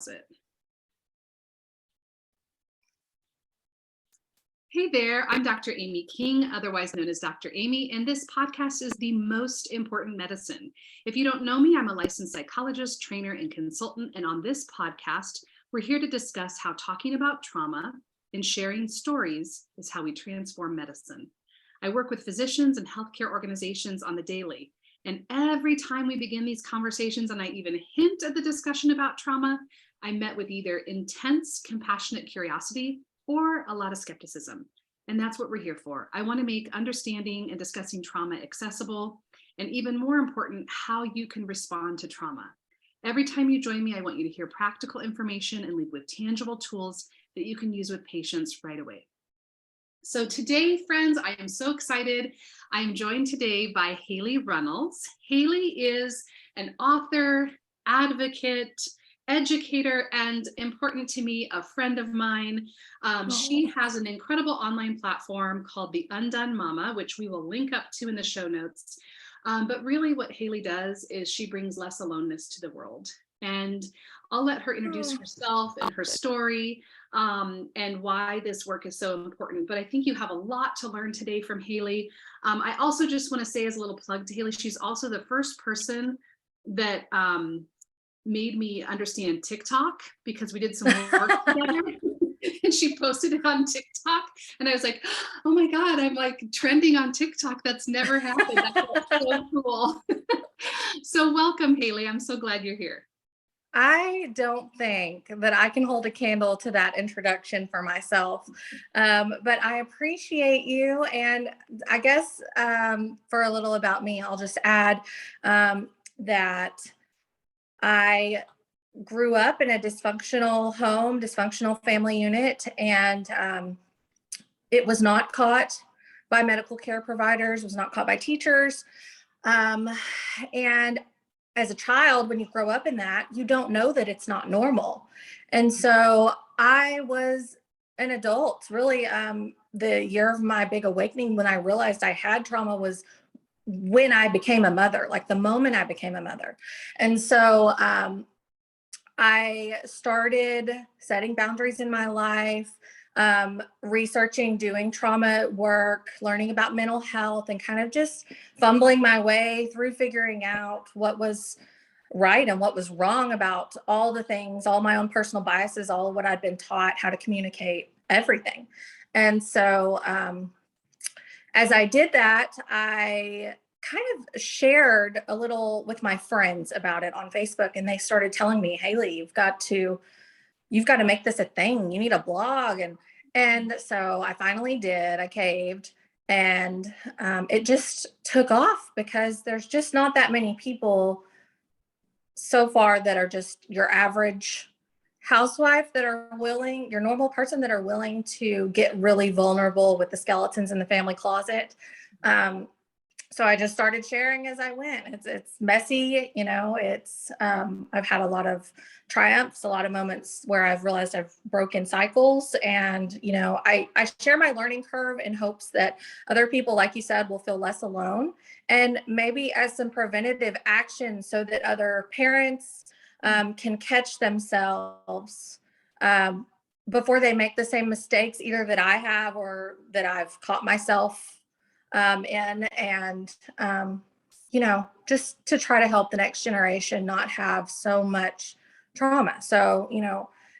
closet. Hey there, I'm Dr. Amy King, otherwise known as Dr. Amy, and this podcast is The Most Important Medicine. If you don't know me, I'm a licensed psychologist, trainer, and consultant, and on this podcast, we're here to discuss how talking about trauma and sharing stories is how we transform medicine. I work with physicians and healthcare organizations on the daily, and every time we begin these conversations and I even hint at the discussion about trauma, I'm met with either intense, compassionate curiosity or a lot of skepticism. And that's what we're here for. I want to make understanding and discussing trauma accessible, and even more important, how you can respond to trauma. Every time you join me, I want you to hear practical information and leave with tangible tools that you can use with patients right away. So today, friends, I am so excited. I am joined today by Hayley Runnels. Hayley is an author, advocate, educator, and important to me, a friend of mine. She has an incredible online platform called the Undone Mama, which we will link up to in the show notes. But really what Hayley does is she brings less aloneness to the world. And I'll let her introduce herself and her story and why this work is so important. But I think you have a lot to learn today from Hayley. I also just want to say as a little plug to Hayley, she's also the first person that made me understand TikTok, because we did some work together and she posted it on TikTok. And I was like, oh my God, I'm like trending on TikTok. That's never happened. That's so cool. So welcome, Hayley. I'm so glad you're here. I don't think that I can hold a candle to that introduction for myself, but I appreciate you. And I guess for a little about me, I'll just add that I grew up in a dysfunctional home, dysfunctional family unit, and it was not caught by medical care providers, was not caught by teachers. And as a child, when you grow up in that, you don't know that it's not normal. And so I was an adult, really. The year of my big awakening, when I realized I had trauma, was when I became a mother, like the moment I became a mother. And so I started setting boundaries in my life, researching, doing trauma work, learning about mental health, and kind of just fumbling my way through figuring out what was right and what was wrong about all the things, all my own personal biases, all of what I'd been taught, how to communicate, everything. And so as I did that, I kind of shared a little with my friends about it on Facebook, and they started telling me, Hayley, you've got to make this a thing. You need a blog. And so I finally did. I caved, and it just took off, because there's just not that many people so far that are just your average housewife that are willing, your normal person that are willing to get really vulnerable with the skeletons in the family closet. So I just started sharing as I went. It's messy, it's, I've had a lot of triumphs, a lot of moments where I've realized I've broken cycles, and, I share my learning curve in hopes that other people, like you said, will feel less alone, and maybe as some preventative action so that other parents can catch themselves before they make the same mistakes either that I have or that I've caught myself in, and just to try to help the next generation not have so much trauma. So,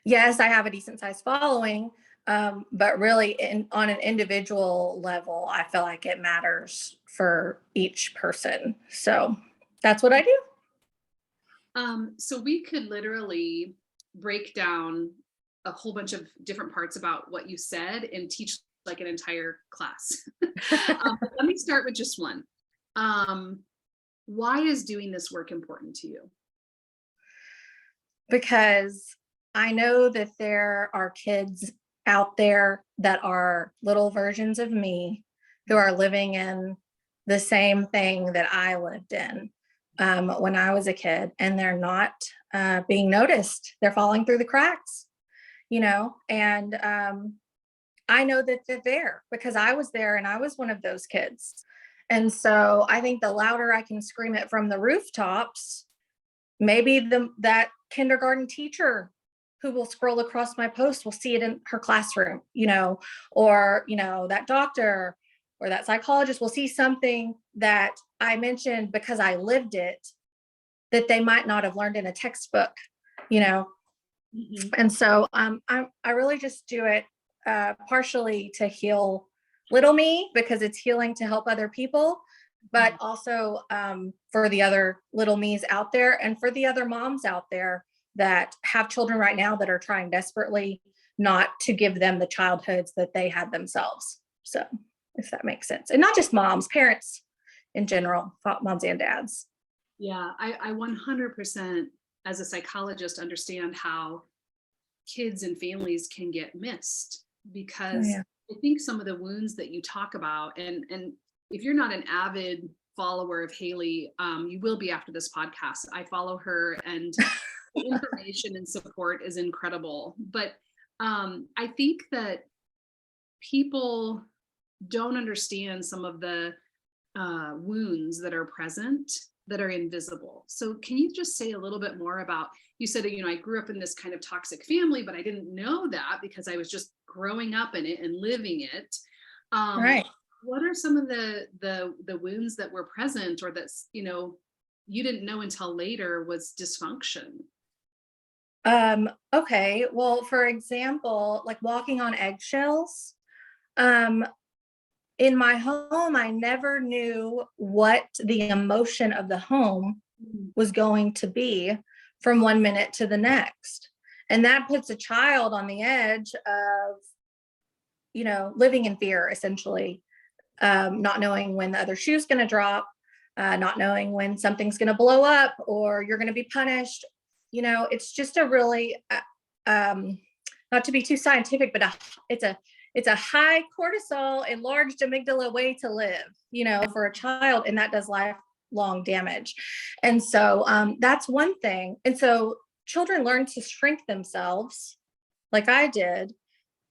yes, I have a decent sized following, but really on an individual level, I feel like it matters for each person. So that's what I do. So we could literally break down a whole bunch of different parts about what you said and teach like an entire class. Let me start with just one. Why is doing this work important to you? Because I know that there are kids out there that are little versions of me who are living in the same thing that I lived in when I was a kid, and they're not being noticed. They're falling through the cracks, and I know that they're there because I was there and I was one of those kids. And so I think the louder I can scream it from the rooftops, maybe that kindergarten teacher who will scroll across my post will see it in her classroom, or, that doctor or that psychologist will see something that I mentioned because I lived it that they might not have learned in a textbook, Mhm. And so I really just do it partially to heal little me because it's healing to help other people, but also for the other little me's out there and for the other moms out there that have children right now that are trying desperately not to give them the childhoods that they had themselves. So if that makes sense. And not just moms, parents in general, moms and dads. Yeah, I 100% as a psychologist understand how kids and families can get missed Oh, because yeah. I think some of the wounds that you talk about, and if you're not an avid follower of Hayley, you will be after this podcast. I follow her, and the information and support is incredible. But I think that people don't understand some of the wounds that are present that are invisible. So can you just say a little bit more about, you said, I grew up in this kind of toxic family, but I didn't know that because I was just growing up in it and living it. Right. What are some of the wounds that were present or that's, you didn't know until later was dysfunction? Okay. Well, for example, like walking on eggshells. Um, in my home, I never knew what the emotion of the home Mm. was going to be from one minute to the next. And that puts a child on the edge of, living in fear, essentially, not knowing when the other shoe's going to drop, not knowing when something's going to blow up or you're going to be punished. It's just a really, not to be too scientific, but it's a high cortisol, enlarged amygdala way to live, for a child, and that does lifelong damage. And so that's one thing. And so children learn to shrink themselves like I did.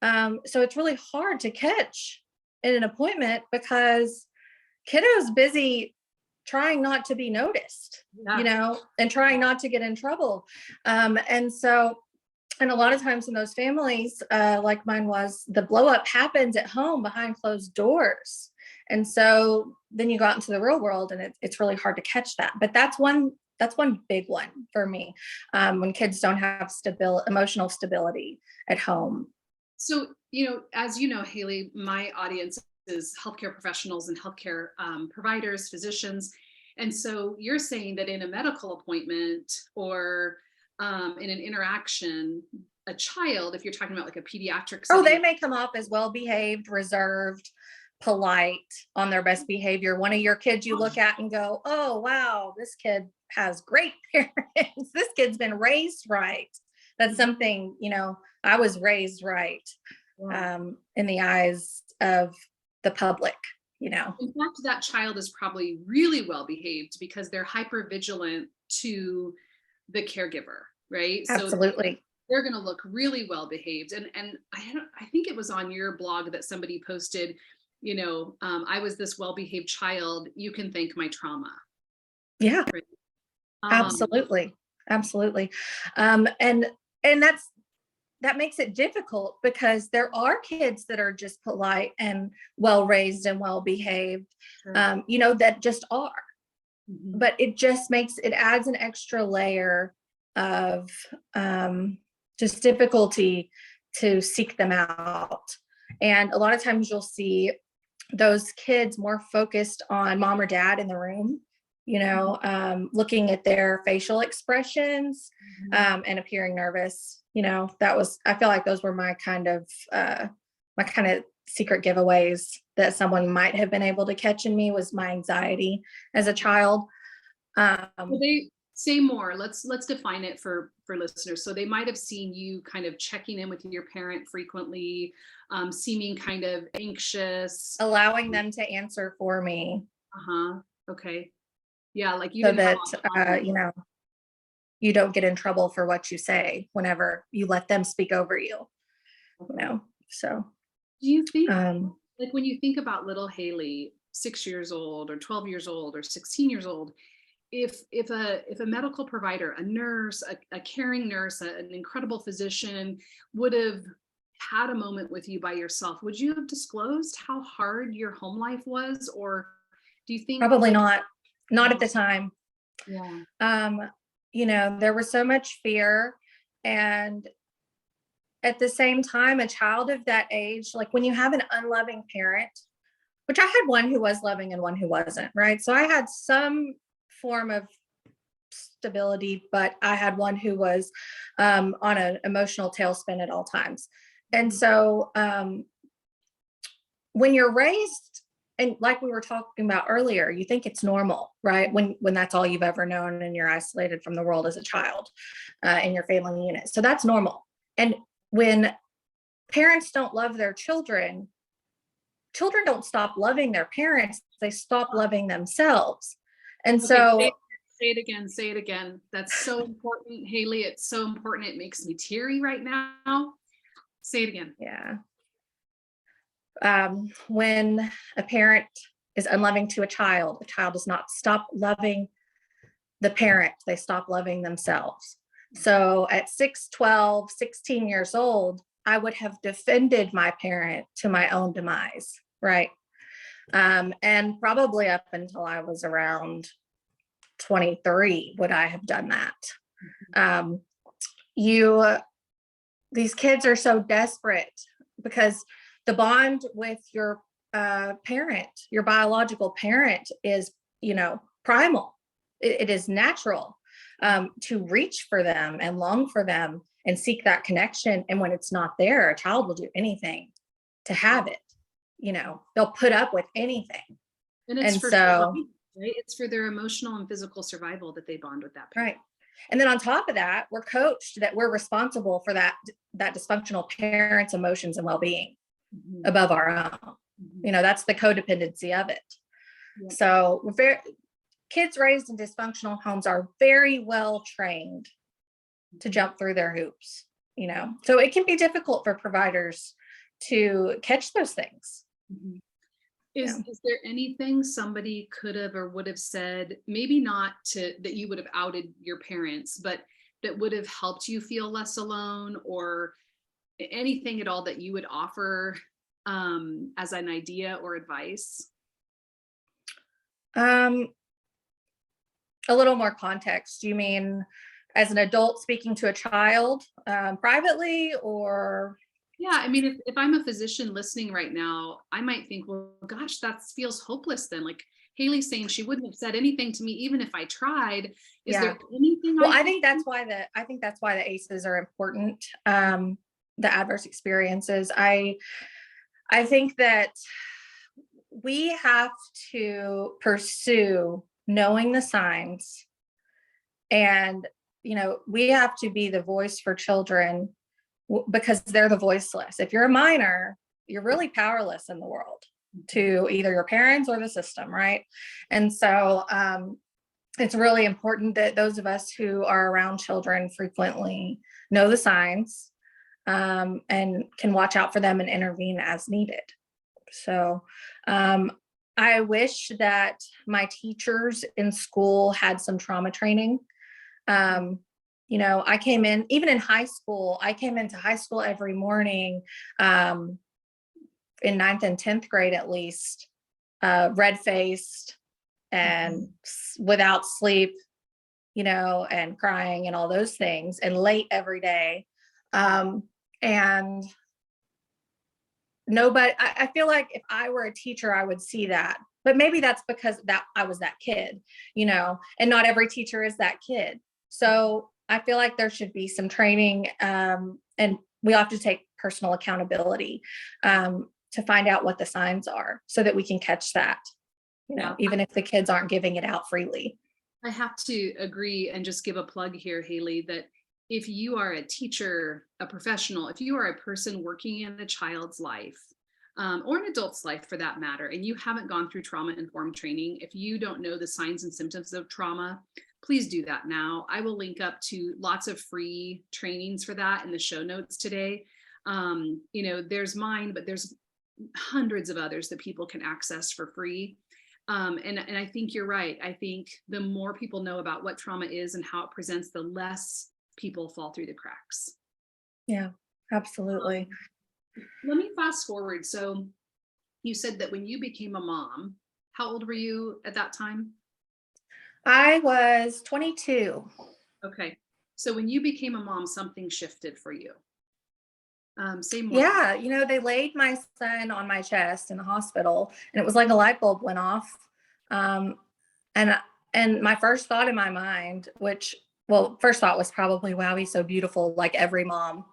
So it's really hard to catch in an appointment because kiddo's busy trying not to be noticed, Yeah. and trying not to get in trouble. And a lot of times in those families, like mine was, the blow up happens at home behind closed doors. And so then you go out into the real world and it's really hard to catch that. But that's one big one for me, when kids don't have emotional stability at home. So, as you know, Hayley, my audience is healthcare professionals and healthcare providers, physicians. And so you're saying that in a medical appointment or in an interaction, a child, if you're talking about like a pediatric Oh, setting. they may come off as well behaved, reserved, polite, on their best behavior. One of your kids you look at and go, oh, wow, this kid has great parents. This kid's been raised right. That's something, I was raised right, in the eyes of the public, In fact, that child is probably really well behaved because they're hyper vigilant to the caregiver, right? So Absolutely. they're going to look really well behaved. And I think it was on your blog that somebody posted, I was this well behaved child. You can thank my trauma. Yeah, Right? absolutely. Absolutely. And that makes it difficult because there are kids that are just polite and well raised and well behaved, Sure. That just are. Mhm. But it adds an extra layer of just difficulty to seek them out. And a lot of times you'll see those kids more focused on mom or dad in the room, looking at their facial expressions, and appearing nervous. I feel like those were my kind of secret giveaways that someone might have been able to catch in me, was my anxiety as a child. Well, they say more. Let's define it for listeners. So they might have seen you kind of checking in with your parent frequently, seeming kind of anxious, allowing them to answer for me. Okay. Yeah, like you so didn't that you don't get in trouble for what you say whenever you let them speak over you. So do you think, like when you think about little Hayley, 6 years old or 12 years old or 16 years old, if a medical provider, a nurse, a caring nurse, an incredible physician would have had a moment with you by yourself, would you have disclosed how hard your home life was? Or do you think Probably not at the time. Yeah. There was so much fear, and at the same time, a child of that age, like when you have an unloving parent, which I had one who was loving and one who wasn't, right? So I had some form of stability, but I had one who was on an emotional tailspin at all times. And so when you're raised, and like we were talking about earlier, you think it's normal, right? When that's all you've ever known and you're isolated from the world as a child in your family unit. So that's normal. And when parents don't love their children, children don't stop loving their parents, they stop loving themselves. And Okay, so say it again. That's so important, Hayley. It's so important. It makes me teary right now. Say it again. yeah. When a parent is unloving to a child does not stop loving the parent, they stop loving themselves. So at 6, 12, 16 years old, I would have defended my parent to my own demise, right? And probably up until I was around 23 would I have done that. These kids are so desperate because the bond with your parent, your biological parent, is, primal. It is natural to reach for them and long for them and seek that connection. And when it's not there, a child will do anything to have it. They'll put up with anything. And it's survival, right? It's for their emotional and physical survival that they bond with that parent. Right. And then on top of that, we're coached that we're responsible for that dysfunctional parent's emotions and well-being above our own. That's the codependency of it. Yeah. So kids raised in dysfunctional homes are very well trained to jump through their hoops, so it can be difficult for providers to catch those things. Is there anything somebody could have or would have said, maybe not that you would have outed your parents, but that would have helped you feel less alone, or anything at all that you would offer as an idea or advice? A little more context. You mean as an adult speaking to a child privately, or? Yeah, I mean, if I'm a physician listening right now, I might think, well, gosh, that feels hopeless then. Like Hayley's saying she wouldn't have said anything to me even if I tried. Is there anything? Well, I think that's why the ACEs are important. The adverse experiences. I think that we have to pursue knowing the signs, and we have to be the voice for children because they're the voiceless. If you're a minor, you're really powerless in the world to either your parents or the system, right? And so it's really important that those of us who are around children frequently know the signs and can watch out for them and intervene as needed. So I wish that my teachers in school had some trauma training. I came in, even in high school, I came into high school every morning in 9th and 10th grade, at least, red-faced and without sleep, and crying and all those things, and late every day. And nobody, I feel like if I were a teacher, I would see that, but maybe that's because I was that kid, and not every teacher is that kid. So I feel like there should be some training, and we have to take personal accountability to find out what the signs are so that we can catch that, even if the kids aren't giving it out freely. I have to agree and just give a plug here, Hayley, that if you are a teacher, a professional, if you are a person working in a child's life, or an adult's life for that matter, and you haven't gone through trauma-informed training, if you don't know the signs and symptoms of trauma, please do that now. I will link up to lots of free trainings for that in the show notes today. There's mine, but there's hundreds of others that people can access for free. And I think you're right. I think the more people know about what trauma is and how it presents, the less people fall through the cracks. Yeah, absolutely. Let me fast forward. So you said that when you became a mom, how old were you at that time? I was 22. Okay. So when you became a mom, something shifted for you. Say more. Yeah, they laid my son on my chest in the hospital, and it was like a light bulb went off. Um, and and my first thought in my mind, first thought was probably, wow, he's so beautiful, like every mom.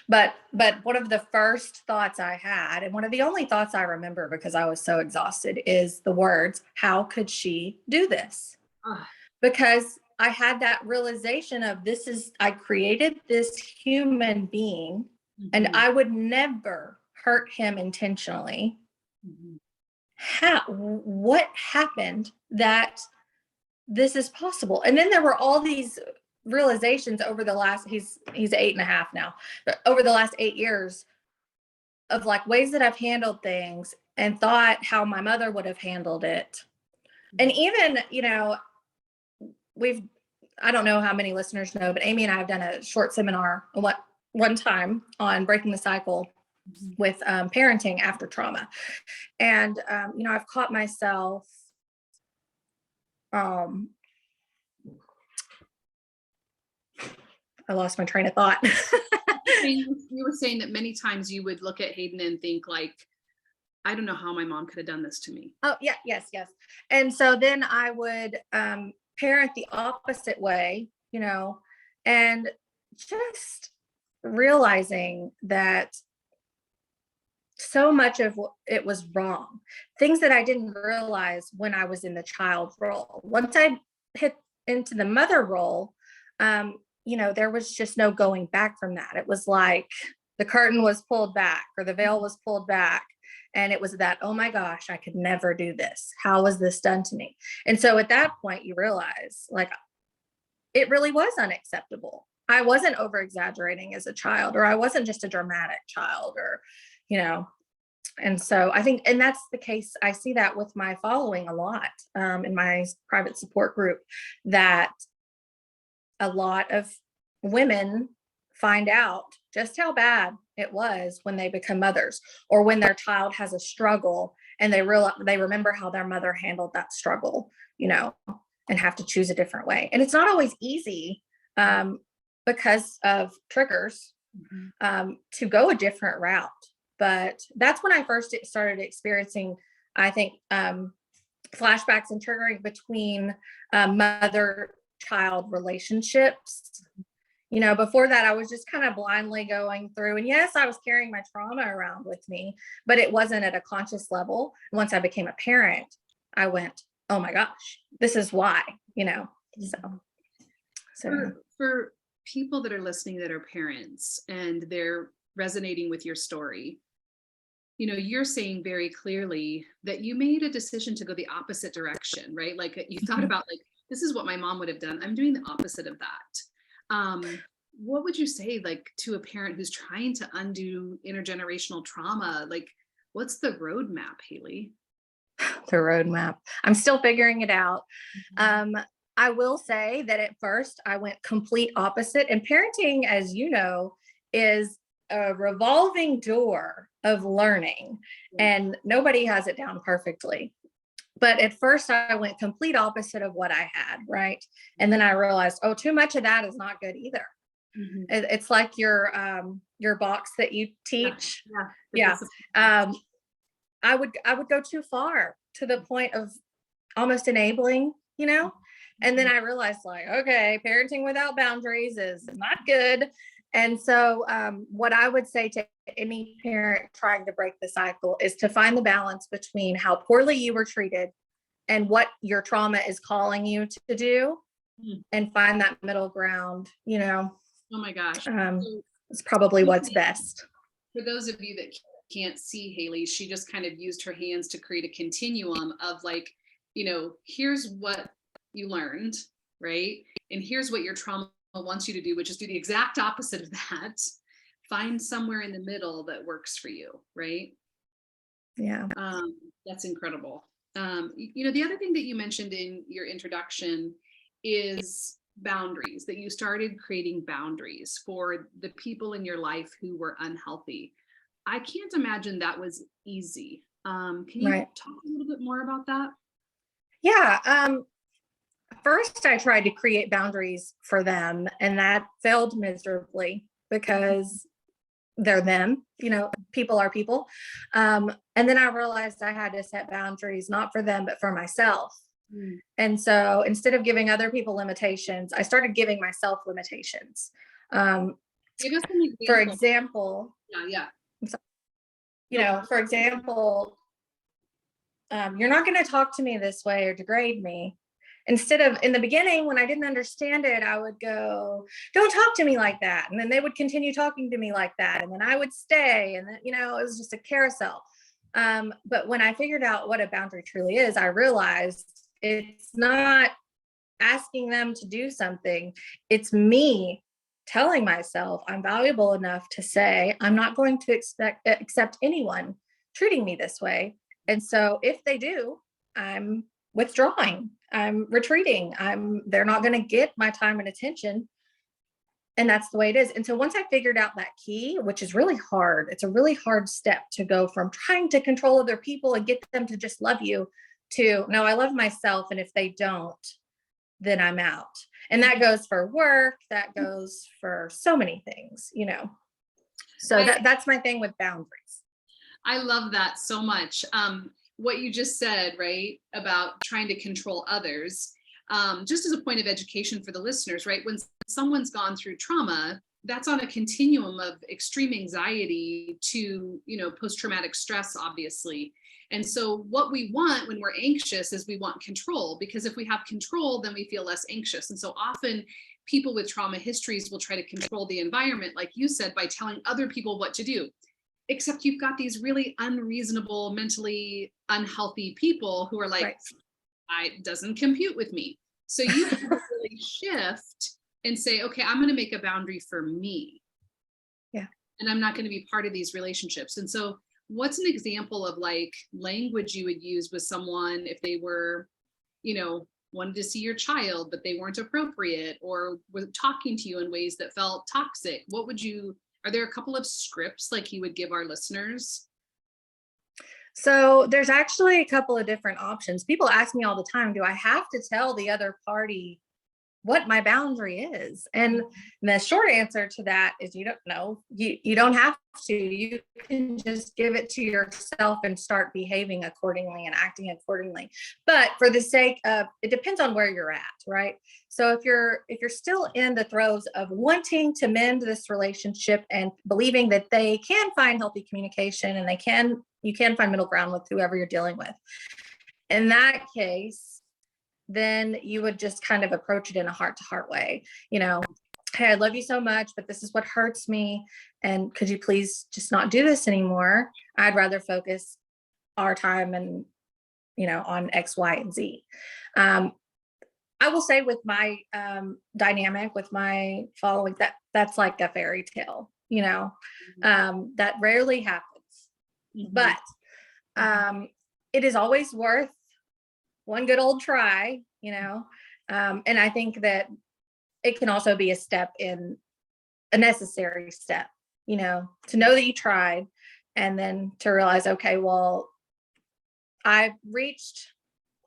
But one of the first thoughts I had, and one of the only thoughts I remember because I was so exhausted, is the words, how could she do this? Ah, Because I had that realization of I created this human being and mhm, I would never hurt him intentionally. mhm. What happened that this is possible? And then there were all these realizations over the last, he's 8.5 now, but over the last 8 years of like ways that I've handled things and thought how my mother would have handled it. And even, we've I don't know how many listeners know, but Amy and I have done a short seminar one time on breaking the cycle Mhm. with parenting after trauma. And I've caught myself I lost my train of thought. You were saying that many times you would look at Hayden and think like, I don't know how my mom could have done this to me. Oh, yeah, yes. And so then I would parent the opposite way, and just realizing that so much of it was wrong. Things that I didn't realize when I was in the child role. Once I hit into the mother role, there was just no going back from that. It was like the curtain was pulled back or the veil was pulled back. And it was that, oh my gosh, I could never do this. How was this done to me? And so at that point, you realize like it really was unacceptable. I wasn't over exaggerating as a child, or I wasn't just a dramatic child, or, and so I think, and that's the case. I see that with my following a lot in my private support group, that a lot of women find out just how bad it was when they become mothers, or when their child has a struggle and they remember how their mother handled that struggle, and have to choose a different way. And it's not always easy because of triggers to go a different route. But that's when I first started experiencing, I think, flashbacks and triggering between mother-child relationships. Before that, I was just kind of blindly going through. And yes, I was carrying my trauma around with me, but it wasn't at a conscious level. Once I became a parent, I went, oh my gosh, this is why, So For people that are listening that are parents and they're resonating with your story, you're saying very clearly that you made a decision to go the opposite direction, right? Like you thought about like, this is what my mom would have done. I'm doing the opposite of that. What would you say like to a parent who's trying to undo intergenerational trauma? Like, what's the roadmap, Hayley? The roadmap. I'm still figuring it out. I will say that at first I went complete opposite, and parenting, as you know, is a revolving door of learning, and nobody has it down perfectly. But at first I went complete opposite of what I had, right? And then I realized, oh, too much of that is not good either. Mm-hmm. It's like your box that you teach. Yeah. I would go too far to the point of almost enabling, and then I realized like, okay, parenting without boundaries is not good. And so what I would say to any parent trying to break the cycle is to find the balance between how poorly you were treated and what your trauma is calling you to do, and find that middle ground. Oh my gosh. It's probably what's best. For those of you that can't see Hayley, she just kind of used her hands to create a continuum of like, here's what you learned, right? And here's what your trauma wants you to do, which is do the exact opposite of that. Find somewhere in the middle that works for you, right? Yeah. That's incredible. The other thing that you mentioned in your introduction is boundaries, that you started creating boundaries for the people in your life who were unhealthy. I can't imagine that was easy. Can you talk a little bit more about that? Yeah. First, I tried to create boundaries for them, and that failed miserably because they're them, people are people. And then I realized I had to set boundaries, not for them, but for myself. And so instead of giving other people limitations, I started giving myself limitations. Give us an example. For example, for example, you're not going to talk to me this way or degrade me. Instead of, in the beginning, when I didn't understand it, I would go, don't talk to me like that. And then they would continue talking to me like that. And then I would stay. And then, it was just a carousel. But when I figured out what a boundary truly is, I realized it's not asking them to do something. It's me telling myself I'm valuable enough to say, I'm not going to accept anyone treating me this way. And so if they do, I'm withdrawing, I'm retreating, they're not going to get my time and attention. And that's the way it is. And so once I figured out that key, which is really hard, it's a really hard step to go from trying to control other people and get them to just love you to, no, I love myself. And if they don't, then I'm out. And that goes for work, that goes for so many things, So that's my thing with boundaries. I love that so much. What you just said, right, about trying to control others, just as a point of education for the listeners, right? When someone's gone through trauma, that's on a continuum of extreme anxiety to, post-traumatic stress, obviously. And so what we want when we're anxious is we want control, because if we have control, then we feel less anxious. And so often people with trauma histories will try to control the environment, like you said, by telling other people what to do. Except you've got these really unreasonable, mentally unhealthy people who are like, it doesn't compute with me. So you have to really shift and say, okay, I'm going to make a boundary for me. Yeah. And I'm not going to be part of these relationships. And so what's an example of like language you would use with someone if they were, wanted to see your child, but they weren't appropriate, or were talking to you in ways that felt toxic? Are there a couple of scripts like you would give our listeners? So there's actually a couple of different options. People ask me all the time, do I have to tell the other party what my boundary is? And the short answer to that is you don't know. You don't have to. You can just give it to yourself and start behaving accordingly and acting accordingly. But for the sake of, it depends on where you're at, right? So if you're still in the throes of wanting to mend this relationship and believing that they can find healthy communication and you can find middle ground with whoever you're dealing with, in that case, then you would just kind of approach it in a heart-to-heart way. Hey, I love you so much, but this is what hurts me. And could you please just not do this anymore? I'd rather focus our time and, on X, Y, and Z. I will say with my dynamic, with my following, that's like a fairy tale, that rarely happens. Mm-hmm. But it is always worth one good old try, and I think that it can also be a necessary step, to know that you tried, and then to realize, okay, well, I reached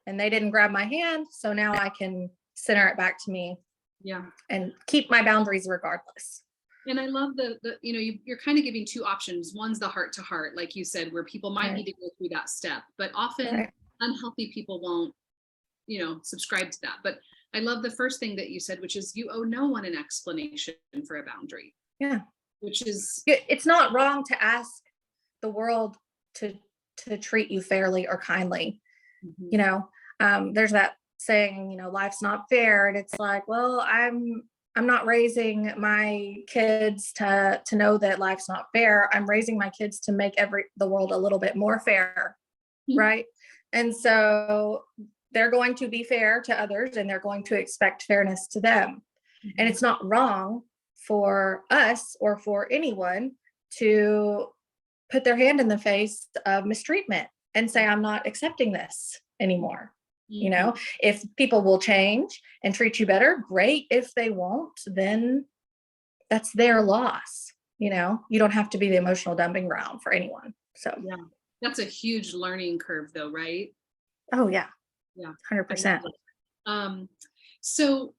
and they didn't grab my hand, so now I can center it back to me, and keep my boundaries regardless. And I love you're kind of giving two options. One's the heart to heart, like you said, where people might need to go through that step, but often unhealthy people won't, subscribe to that. But I love the first thing that you said, which is you owe no one an explanation for a boundary. Yeah. Which is, it's not wrong to ask the world to treat you fairly or kindly. Mm-hmm. There's that saying, life's not fair. And it's like, well, I'm not raising my kids to know that life's not fair. I'm raising my kids to make the world a little bit more fair. Mm-hmm. Right. And so they're going to be fair to others, and they're going to expect fairness to them. Mm-hmm. And it's not wrong for us or for anyone to put their hand in the face of mistreatment and say, I'm not accepting this anymore. You know, if people will change and treat you better, great. If they won't, then that's their loss. You know, you don't have to be the emotional dumping ground for anyone. So yeah, that's a huge learning curve though, right? oh yeah, Yeah, 100%. So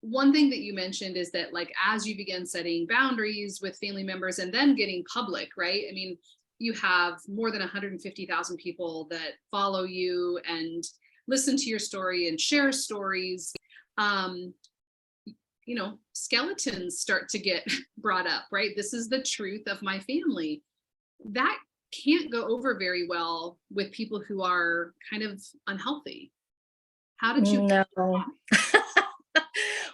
one thing that you mentioned is that like as you begin setting boundaries with family members and then getting public, right? I mean, you have more than 150,000 people that follow you and listen to your story and share stories. You know, skeletons start to get brought up, right? This is the truth of my family. That can't go over very well with people who are kind of unhealthy. How did you? No.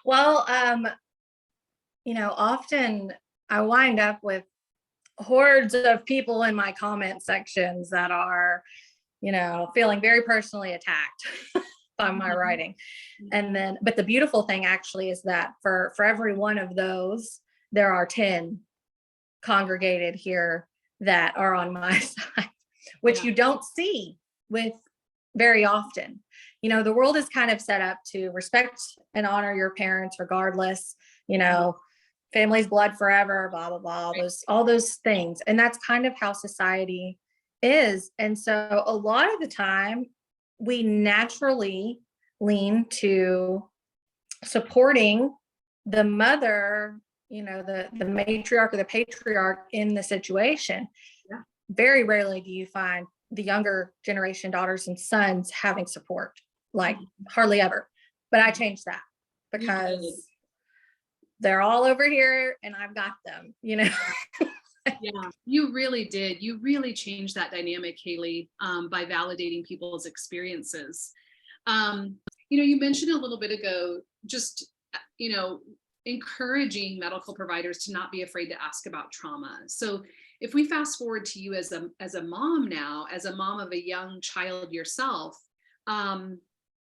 Well, you know, often I wind up with hordes of people in my comment sections that are, you know, feeling very personally attacked by my writing. And then, but the beautiful thing actually is that for every one of those, there are 10 congregated here that are on my side, which you don't see with very often. You know, the world is kind of set up to respect and honor your parents regardless, you know, family's blood forever, blah, blah, blah, all those things. And that's kind of how society is. And so a lot of the time we naturally lean to supporting the mother, you know, the matriarch or the patriarch in the situation. Yeah. Very rarely do you find the younger generation daughters and sons having support, like hardly ever. But I changed that because they're all over here and I've got them, you know. Yeah, you really did. You really changed that dynamic, Hayley, by validating people's experiences. You know, you mentioned a little bit ago, just, you know, encouraging medical providers to not be afraid to ask about trauma. So if we fast forward to you as a mom now, as a mom of a young child yourself,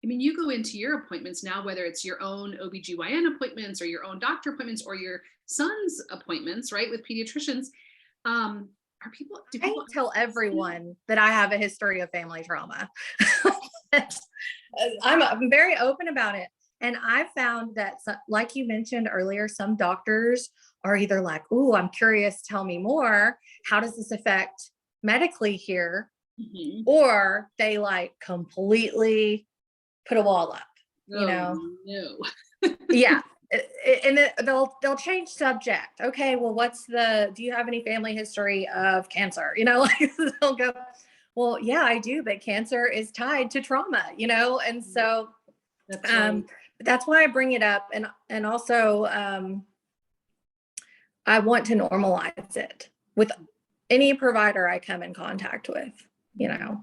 I mean, you go into your appointments now, whether it's your own OBGYN appointments or your own doctor appointments or your son's appointments, right, with pediatricians. Do people tell everyone that I have a history of family trauma? I'm very open about it. And I found that, like you mentioned earlier, some doctors are either like, "Ooh, I'm curious, tell me more. How does this affect medically here?" Or they like completely put a wall up, you know? No. Yeah. And they'll change subject. Okay, well, do you have any family history of cancer? You know, like they'll go, well, yeah, I do, but cancer is tied to trauma, you know? And so that's why I bring it up. And also, I want to normalize it with any provider I come in contact with, you know?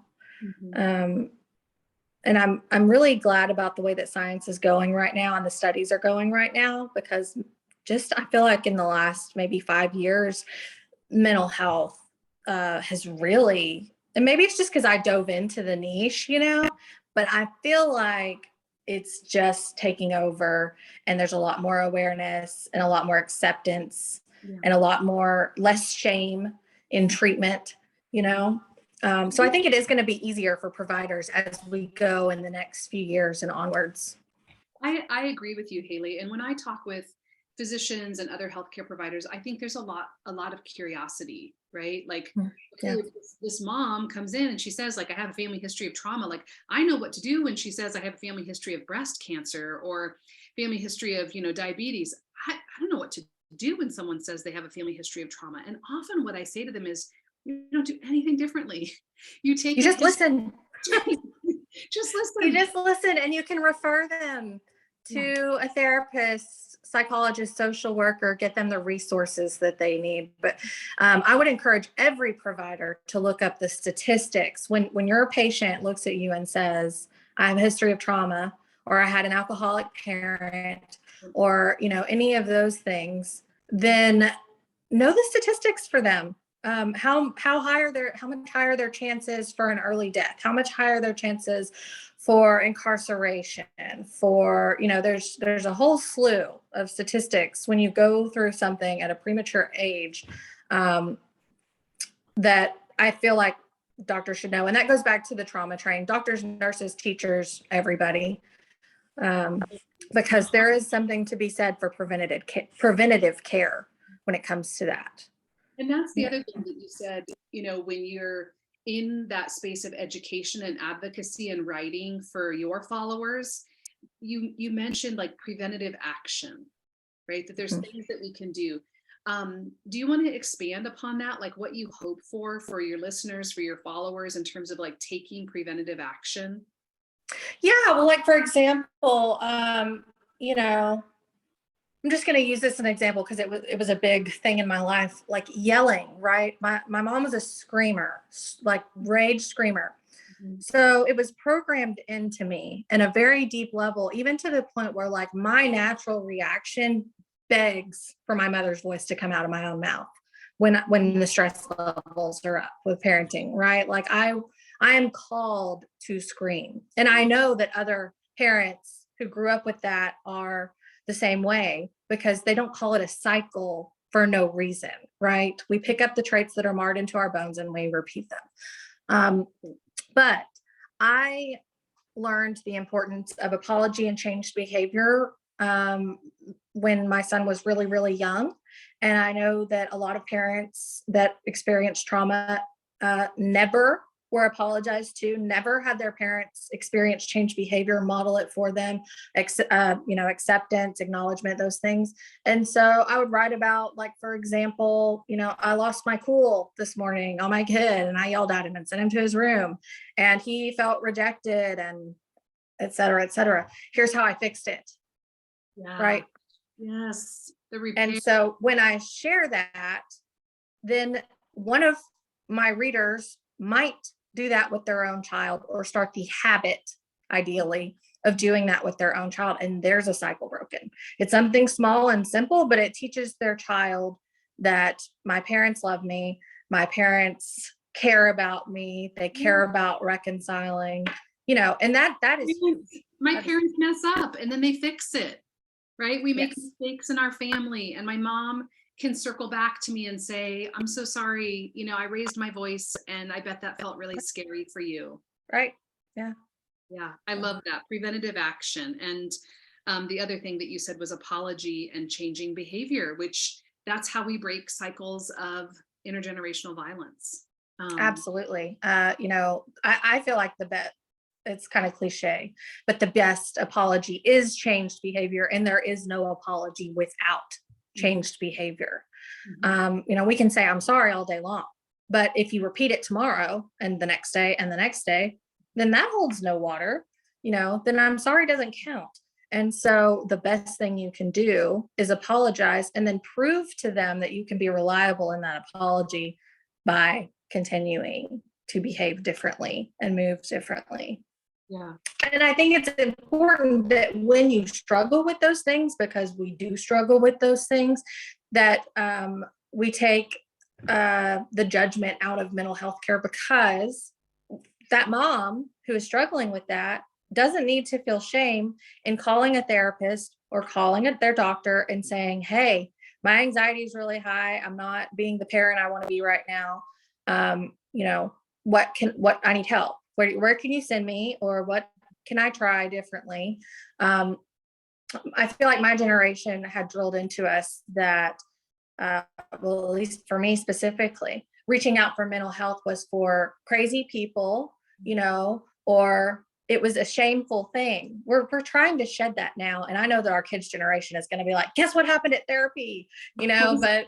And I'm really glad about the way that science is going right now and the studies are going right now, because just I feel like in the last maybe 5 years, mental health has really, and maybe it's just because I dove into the niche, you know, but I feel like it's just taking over and there's a lot more awareness and a lot more acceptance and a lot more less shame in treatment, you know. So I think it is going to be easier for providers as we go in the next few years and onwards. I agree with you, Hayley. And when I talk with physicians and other healthcare providers, I think there's a lot of curiosity, right? Like, okay, this mom comes in and she says, like, I have a family history of trauma. Like, I know what to do when she says I have a family history of breast cancer or family history of, you know, diabetes. I don't know what to do when someone says they have a family history of trauma. And often what I say to them is, you don't do anything differently. You just listen. Just listen. You just listen, and you can refer them to a therapist, psychologist, social worker, get them the resources that they need. But I would encourage every provider to look up the statistics. When your patient looks at you and says, I have a history of trauma, or I had an alcoholic parent, or, you know, any of those things, then know the statistics for them. How much higher their chances for an early death, how much higher their chances for incarceration, for, you know, there's a whole slew of statistics when you go through something at a premature age, that I feel like doctors should know. And that goes back to the trauma training, doctors, nurses, teachers, everybody. Because there is something to be said for preventative care when it comes to that. And that's the other thing that you said, when you're in that space of education and advocacy and writing for your followers, you mentioned like preventative action, right? That there's things that we can do. Do you want to expand upon that? Like what you hope for your listeners, for your followers in terms of like taking preventative action? Yeah, well, like for example, I'm just going to use this as an example because it was a big thing in my life, like yelling, right? My mom was a screamer, like rage screamer. Mm-hmm. So it was programmed into me in a very deep level, even to the point where like my natural reaction begs for my mother's voice to come out of my own mouth when the stress levels are up with parenting, right? Like I am called to scream. And I know that other parents who grew up with that are the same way because they don't call it a cycle for no reason, right? We pick up the traits that are marred into our bones and we repeat them. But I learned the importance of apology and changed behavior when my son was really, really young. And I know that a lot of parents that experience trauma never were apologized to, never had their parents experience change behavior, model it for them, acceptance, acknowledgement, those things. And so I would write about, like, for example, I lost my cool this morning on my kid and I yelled at him and sent him to his room and he felt rejected and et cetera, et cetera. Here's how I fixed it. Yeah. Right. Yes. And so when I share that, then one of my readers might do that with their own child or start the habit, ideally, of doing that with their own child. And there's a cycle broken. It's something small and simple, but it teaches their child that my parents love me. My parents care about me. They care about reconciling, and that is my parents mess up and then they fix it, right? We make mistakes in our family and my mom can circle back to me and say, I'm so sorry, I raised my voice and I bet that felt really scary for you. Right. Yeah. Yeah. I love that. Preventative action. And the other thing that you said was apology and changing behavior, which that's how we break cycles of intergenerational violence. Absolutely. I feel like it's kind of cliche, but the best apology is changed behavior. And there is no apology without changed behavior. Mm-hmm. We can say, I'm sorry all day long, but if you repeat it tomorrow and the next day and the next day, then that holds no water, then I'm sorry doesn't count. And so the best thing you can do is apologize and then prove to them that you can be reliable in that apology by continuing to behave differently and move differently. Yeah. And I think it's important that when you struggle with those things, because we do struggle with those things, that we take the judgment out of mental health care, because that mom who is struggling with that doesn't need to feel shame in calling a therapist or calling their doctor and saying, hey, my anxiety is really high. I'm not being the parent I want to be right now. What I need help. Where can you send me, or what can I try differently? I feel like my generation had drilled into us that, well, at least for me specifically, reaching out for mental health was for crazy people, or it was a shameful thing. We're trying to shed that now. And I know that our kids' generation is going to be like, guess what happened at therapy? But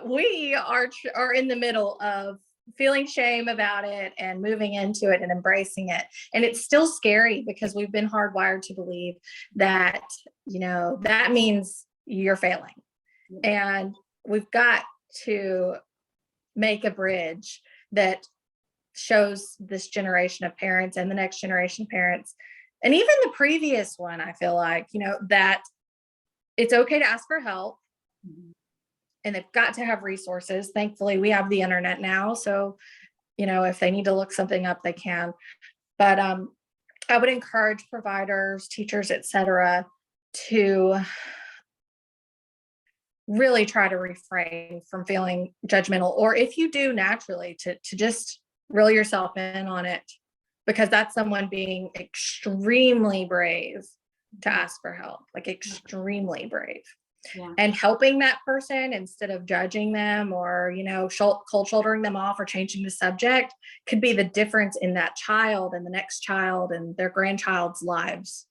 we are in the middle of feeling shame about it and moving into it and embracing it. And it's still scary because we've been hardwired to believe that, that means you're failing. And we've got to make a bridge that shows this generation of parents and the next generation of parents, and even the previous one, I feel like, that it's okay to ask for help. Mm-hmm. And they've got to have resources. Thankfully, we have the internet now. So, if they need to look something up, they can. But I would encourage providers, teachers, et cetera, to really try to refrain from feeling judgmental. Or if you do naturally, to just reel yourself in on it, because that's someone being extremely brave to ask for help, like extremely brave. Yeah. And helping that person instead of judging them or, cold shouldering them off or changing the subject could be the difference in that child and the next child and their grandchild's lives,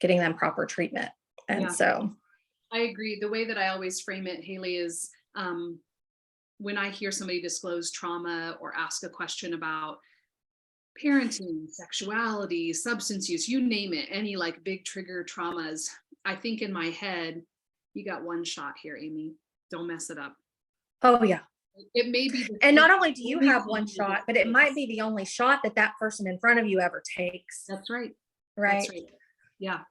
getting them proper treatment. And so I agree. The way that I always frame it, Hayley, is when I hear somebody disclose trauma or ask a question about parenting, sexuality, substance use, you name it, any like big trigger traumas, I think in my head, you got one shot here, Amy. Don't mess it up. Oh yeah. It may be. And not only do you have one shot, but it might be the only shot that person in front of you ever takes. That's right. Right. That's right. Yeah.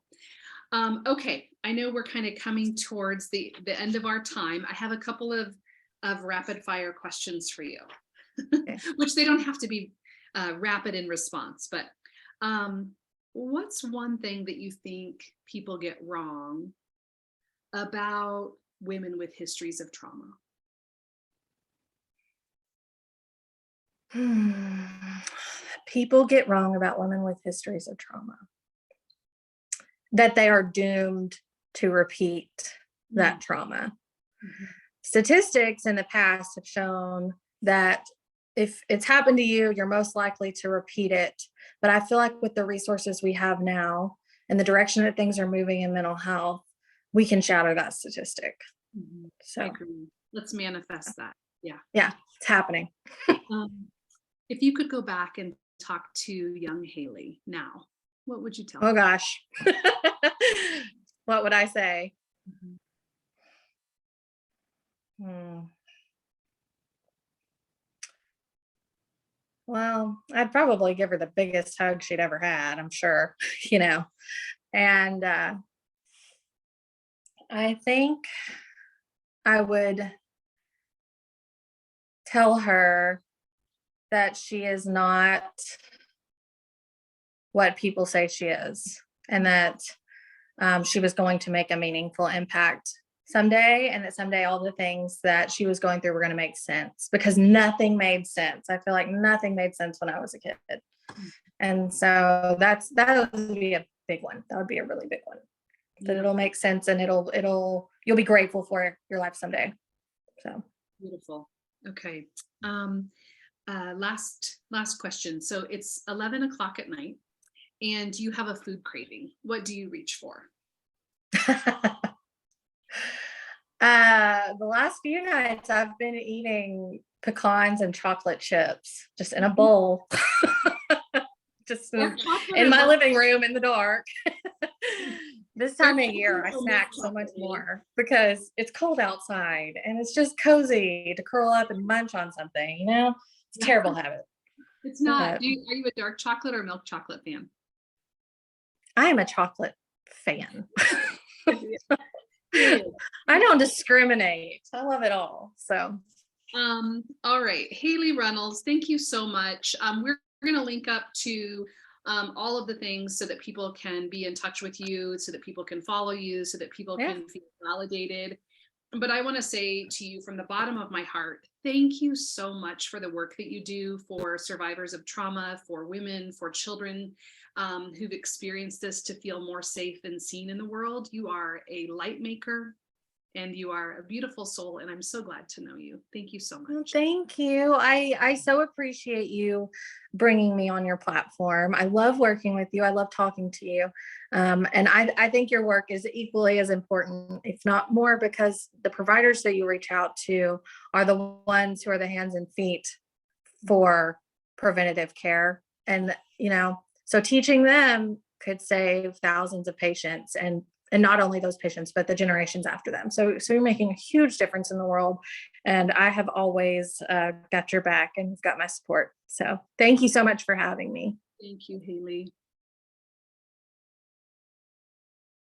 Okay. I know we're kind of coming towards the end of our time. I have a couple of rapid fire questions for you, okay. Which they don't have to be rapid in response, but what's one thing that you think people get wrong about women with histories of trauma? People get wrong about women with histories of trauma, that they are doomed to repeat that trauma. Mm-hmm. Statistics in the past have shown that if it's happened to you, you're most likely to repeat it. But I feel like with the resources we have now and the direction that things are moving in mental health, we can shatter that statistic. Mm-hmm. So I agree. Let's manifest that. Yeah. Yeah, it's happening. If you could go back and talk to young Hayley now, what would you tell her? Oh gosh. What would I say? Well, I'd probably give her the biggest hug she'd ever had, I'm sure, and I think I would tell her that she is not what people say she is, and that she was going to make a meaningful impact someday, and that someday all the things that she was going through were going to make sense, because nothing made sense. I feel like nothing made sense when I was a kid. And so that would be a big one. That would be a really big one. That it'll make sense, and you'll be grateful for your life someday. So beautiful. Okay. Last question. So it's 11 o'clock at night and you have a food craving. What do you reach for? The last few nights I've been eating pecans and chocolate chips just in a bowl, just in my living room in the dark. This time of year I snack so much more because it's cold outside and it's just cozy to curl up and munch on something, It's a terrible habit. It's not. Are you a dark chocolate or milk chocolate fan? I am a chocolate fan. I don't discriminate. I love it all. So, all right, Hayley Runnels, thank you so much. We're going to link up to all of the things so that people can be in touch with you, so that people can follow you, so that people can feel validated. But I want to say to you from the bottom of my heart, thank you so much for the work that you do for survivors of trauma, for women, for children who've experienced this, to feel more safe and seen in the world. You are a light maker and you are a beautiful soul, and I'm so glad to know you. Thank you so much. Well, thank you. I so appreciate you bringing me on your platform. I love working with you. I love talking to you. And I think your work is equally as important, if not more, because the providers that you reach out to are the ones who are the hands and feet for preventative care. And, so teaching them could save thousands of patients, and not only those patients, but the generations after them. So you're making a huge difference in the world. And I have always got your back and you've got my support. So thank you so much for having me. Thank you, Hayley.